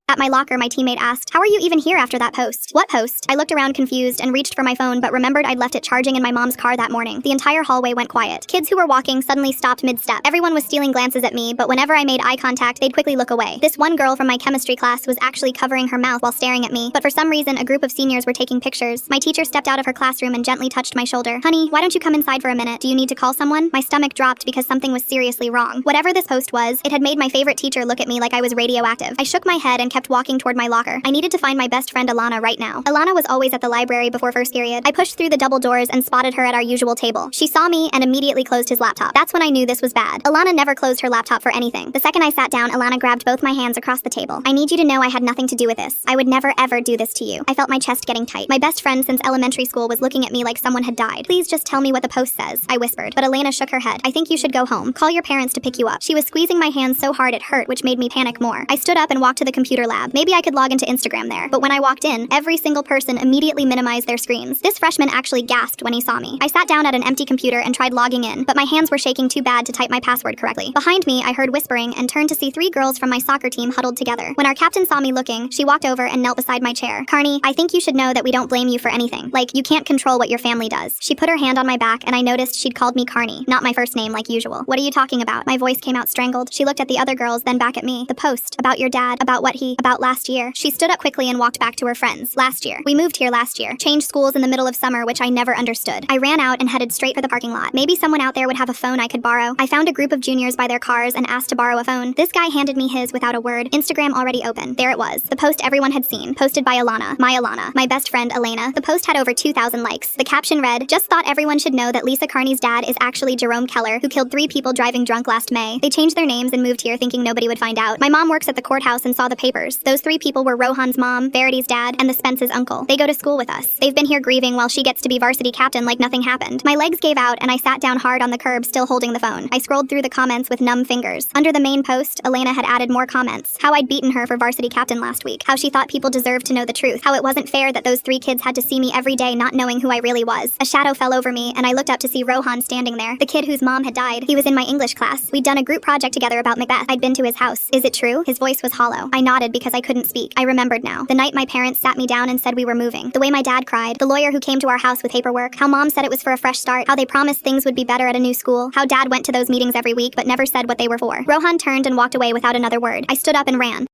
At my locker, my teammate asked, "How are you even here after that post?" "What post?" I looked around confused and reached for my phone, but remembered I'd left it charging in my mom's car that morning. The entire hallway went quiet. Kids who were walking suddenly stopped mid-step. Everyone was stealing glances at me, but whenever I made eye contact, they'd quickly look away. This one girl from my chemistry class was actually covering her mouth while staring at me, but for some reason, a group of seniors were taking pictures. My teacher stepped out of her classroom and gently touched my shoulder. "Honey, why don't you come inside for a minute? Do you need to call someone?" My stomach dropped because something was seriously wrong. Whatever this post was, it had made my favorite teacher look at me like I was radioactive. I shook my head and kept walking toward my locker. I needed to find my best friend Alana right now. Alana was always at the library before first period. I pushed through the double doors and spotted her at our usual table. She saw me and immediately closed his laptop. That's when I knew this was bad. Alana never closed her laptop for anything. The second I sat down, Alana grabbed both my hands across the table. "I need you to know I had nothing to do with this. I would never ever do this to you." I felt my chest getting tight. My best friend since elementary school was looking at me like someone had died. "Please just tell me what the post says," I whispered, but Elena shook her head. "I think you should go home. Call your parents to pick you up." She was squeezing my hands so hard it hurt, which made me panic more. I stood up and walked to the computer lab. Maybe I could log into Instagram there. But when I walked in, every single person immediately minimized their screens. This freshman actually gasped when he saw me. I sat down at an empty computer and tried logging in, but my hands were shaking too bad to type my password correctly. Behind me, I heard whispering and turned to see 3 girls from my soccer team huddled together. When our captain saw me looking, she walked over and knelt beside my chair. "Carney, I think you should know that we don't blame you for anything. Like, you can't control what your family does." She put her hand on my back and I noticed she'd called me Carney, not my first name like usual. "What are you talking about?" My voice came out strangled. She looked at the other girls, then back at me. "The post. About your dad. About about last year." She stood up quickly and walked back to her friends. "Last year. We moved here last year. Changed schools in the middle of summer, which I never understood." I ran out and headed straight for the parking lot. Maybe someone out there would have a phone I could borrow. I found a group of juniors by their cars and asked to borrow a phone. This guy handed me his without a word. Instagram already open. There it was. The post everyone had seen. Posted by Alana. My best friend, Elena. The post had over 2,000 likes. The caption read, "Just thought everyone should know that Lisa Carney's dad is actually Jerome Keller, who killed 3 people driving drunk last May. They changed their names and moved here thinking nobody would find out. My mom works at the courthouse and saw the papers. Those 3 people were Rohan's mom, Verity's dad, and the Spence's uncle. They go to school with us. They've been here grieving while she gets to be varsity captain like nothing happened." My legs gave out and I sat down hard on the curb, still holding the phone. I scrolled through the comments with numb fingers. Under the main post, Elena had added more comments. How I'd beaten her for varsity captain last week. How she thought people deserved to know the truth. How it wasn't fair that those 3 kids had to see me every day not knowing who I really was. A shadow fell over me and I looked up to see Rohan standing there. The kid whose mom had died. He was in my English class. We'd done a group project together about Macbeth. I'd been to his house. "Is it true?" His voice was hollow. I nodded because I couldn't speak. I remembered now. The night my parents sat me down and said we were moving. The way my dad cried. The lawyer who came to our house with paperwork. How mom said it was for a fresh start. How they promised things would be better at a new school. How dad went to those meetings every week but never said what they were for. Rohan turned and walked away without another word. I stood up and ran.